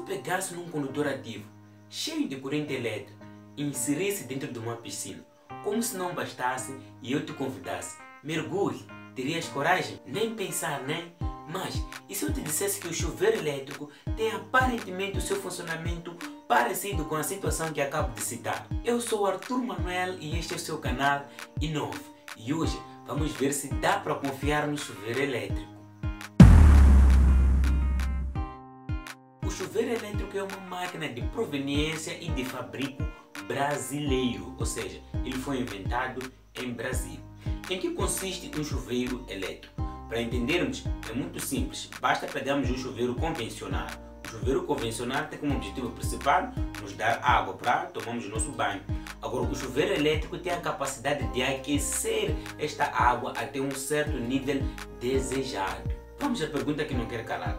pegasse num condutor ativo, cheio de corrente elétrica, e inserisse dentro de uma piscina, como se não bastasse, e eu te convidasse, mergulhe, terias coragem? Nem pensar, né? Mas, e se eu te dissesse que o chuveiro elétrico tem aparentemente o seu funcionamento parecido com a situação que acabo de citar? Eu sou Arthur Manuel e este é o seu canal Inove. E hoje vamos ver se dá para confiar no chuveiro elétrico. O chuveiro elétrico é uma máquina de proveniência e de fabrico brasileiro, ou seja, ele foi inventado em Brasil. Em que consiste um chuveiro elétrico? Para entendermos, é muito simples, basta pegarmos um chuveiro convencional. O chuveiro convencional tem como objetivo principal nos dar água para tomarmos o nosso banho. Agora, o chuveiro elétrico tem a capacidade de aquecer esta água até um certo nível desejado. Vamos à pergunta que não quer calar.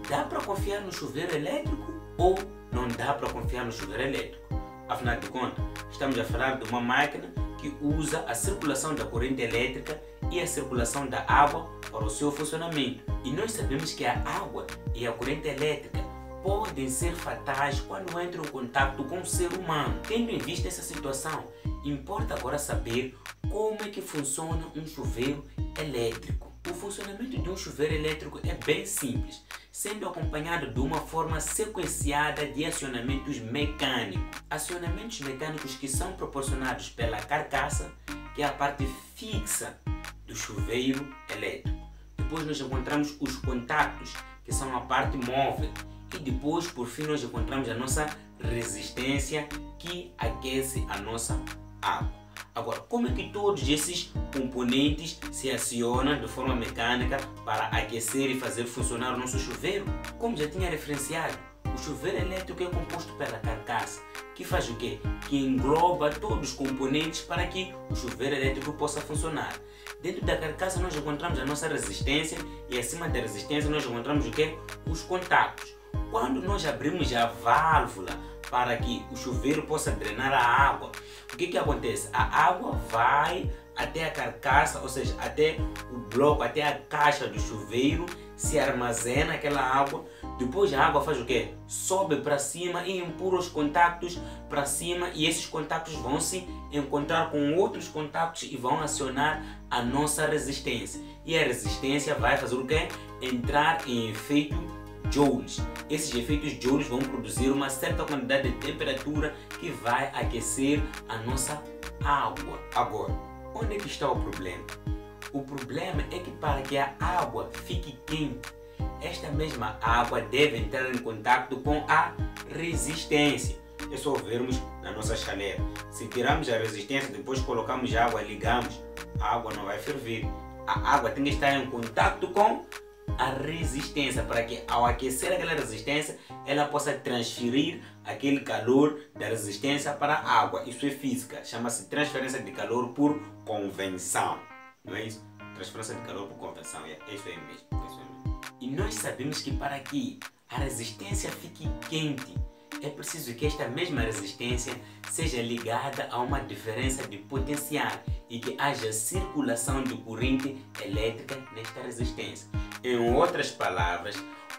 Dá para confiar no chuveiro elétrico ou não dá para confiar no chuveiro elétrico? Afinal de contas, estamos a falar de uma máquina que usa a circulação da corrente elétrica e a circulação da água para o seu funcionamento. E nós sabemos que a água e a corrente elétrica podem ser fatais quando entram em contato com o ser humano. Tendo em vista essa situação, importa agora saber como é que funciona um chuveiro elétrico. O funcionamento de um chuveiro elétrico é bem simples, sendo acompanhado de uma forma sequenciada de acionamentos mecânicos. Acionamentos mecânicos que são proporcionados pela carcaça, que é a parte fixa do chuveiro elétrico. Depois nós encontramos os contactos, que são a parte móvel. E depois, por fim, nós encontramos a nossa resistência, que aquece a nossa água. Agora, como é que todos esses componentes se acionam de forma mecânica para aquecer e fazer funcionar o nosso chuveiro? Como já tinha referenciado, o chuveiro elétrico é composto pela carcaça, que faz o quê? Que engloba todos os componentes para que o chuveiro elétrico possa funcionar. Dentro da carcaça nós encontramos a nossa resistência e acima da resistência nós encontramos o quê? Os contactos. Quando nós abrimos a válvula para que o chuveiro possa drenar a água, o que acontece? A água vai até a carcaça, ou seja, até o bloco, até a caixa do chuveiro, se armazena aquela água. Depois a água faz o quê? Sobe para cima e empurra os contactos para cima, e esses contactos vão se encontrar com outros contactos e vão acionar a nossa resistência. E a resistência vai fazer o quê? Entrar em efeito joules. Esses efeitos joules vão produzir uma certa quantidade de temperatura que vai aquecer a nossa água. Agora, onde é que está o problema? O problema é que para que a água fique quente, esta mesma água deve entrar em contato com a resistência. É só vermos na nossa chaleira. Se tirarmos a resistência, depois colocamos a água, ligamos, a água não vai ferver. A água tem que estar em contato com a resistência para que, ao aquecer aquela resistência, ela possa transferir aquele calor da resistência para a água. Isso é física, chama-se transferência de calor por convenção, não é isso? Transferência de calor por convenção, é isso aí mesmo. E nós sabemos que para que a resistência fique quente, é preciso que esta mesma resistência seja ligada a uma diferença de potencial e que haja circulação de corrente elétrica nesta resistência. Em outras palavras,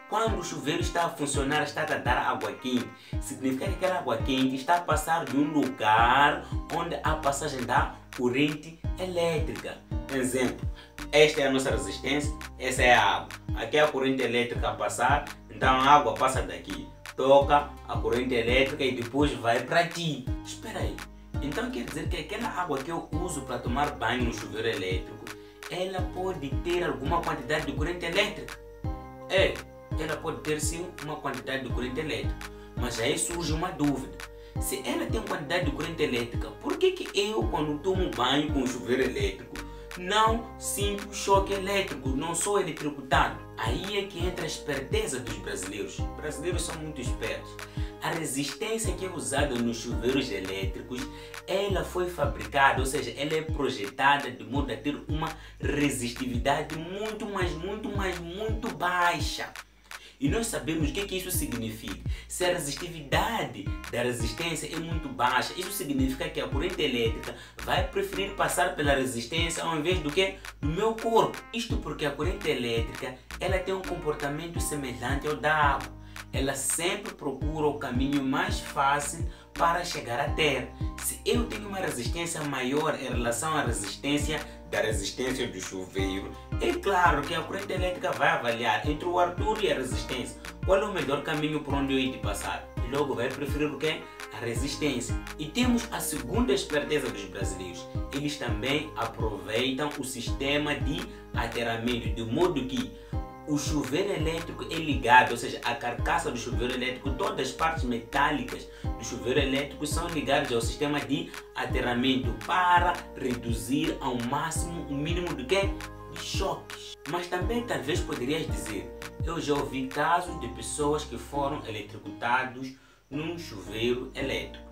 quando o chuveiro está a funcionar, está a dar água quente, significa que aquela água quente está a passar de um lugar onde há passagem da corrente elétrica. Exemplo, esta é a nossa resistência, essa é a água. Aqui é a corrente elétrica a passar, então a água passa daqui, toca a corrente elétrica e depois vai para ti. Espera aí, então quer dizer que aquela água que eu uso para tomar banho no chuveiro elétrico, ela pode ter alguma quantidade de corrente elétrica? Ela pode ter sim uma quantidade de corrente elétrica, mas aí surge uma dúvida. Se ela tem quantidade de corrente elétrica, por que eu, quando tomo banho com o chuveiro elétrico, não sinto choque elétrico, não sou eletrocutado? Aí é que entra a esperteza dos brasileiros. Os brasileiros são muito espertos. A resistência que é usada nos chuveiros elétricos, ela foi fabricada, ou seja, ela é projetada de modo a ter uma resistividade muito baixa. E nós sabemos o que isso significa. Se a resistividade da resistência é muito baixa, isso significa que a corrente elétrica vai preferir passar pela resistência ao invés do que do meu corpo. Isto porque a corrente elétrica ela tem um comportamento semelhante ao da água. ela sempre procura o caminho mais fácil para chegar à Terra. Se eu tenho uma resistência maior em relação à resistência do chuveiro, é claro que a corrente elétrica vai avaliar entre o Arthur e a resistência qual é o melhor caminho por onde eu hei de passar. E logo vai preferir o quê? A resistência. E temos a segunda esperteza dos brasileiros. Eles também aproveitam o sistema de aterramento, de modo que o chuveiro elétrico é ligado, ou seja, a carcaça do chuveiro elétrico, todas as partes metálicas do chuveiro elétrico são ligadas ao sistema de aterramento para reduzir ao máximo o mínimo de quê? De choques. Mas também talvez poderias dizer, eu já ouvi casos de pessoas que foram eletrocutados num chuveiro elétrico.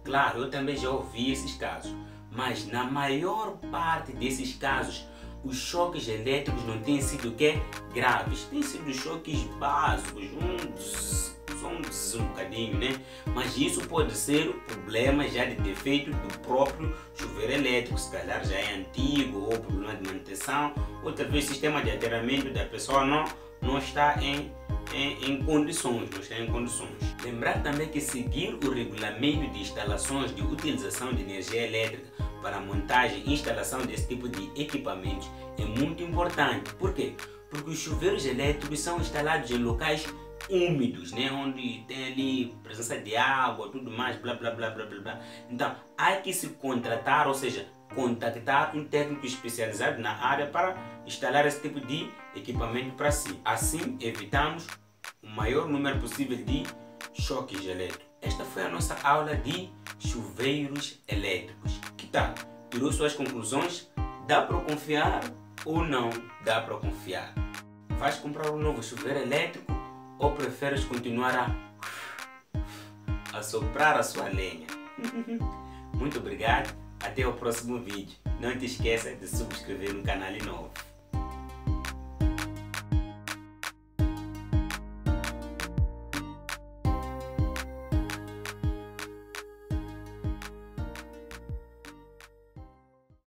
Claro, eu também já ouvi esses casos, mas na maior parte desses casos os choques elétricos não têm sido que graves, têm sido choques básicos, só um bocadinho, né? Mas isso pode ser problema já de defeito do próprio chuveiro elétrico, se calhar já é antigo, ou problema de manutenção, ou talvez o sistema de aterramento da pessoa não está em condições, Lembrar também que seguir o regulamento de instalações de utilização de energia elétrica para montagem e instalação desse tipo de equipamentos é muito importante. Por quê? Porque os chuveiros elétricos são instalados em locais úmidos, né? Onde tem ali presença de água, tudo mais, blá blá blá blá blá. Então há que se contratar, ou seja, contactar um técnico especializado na área para instalar esse tipo de equipamento para si. Assim evitamos o maior número possível de choques elétricos. Esta foi a nossa aula de chuveiros elétricos. Que tal? Tirou suas conclusões? Dá para confiar ou não dá para confiar? Vais comprar um novo chuveiro elétrico ou preferes continuar a soprar a sua lenha? Muito obrigado, até o próximo vídeo. Não te esqueça de subscrever no canal novo.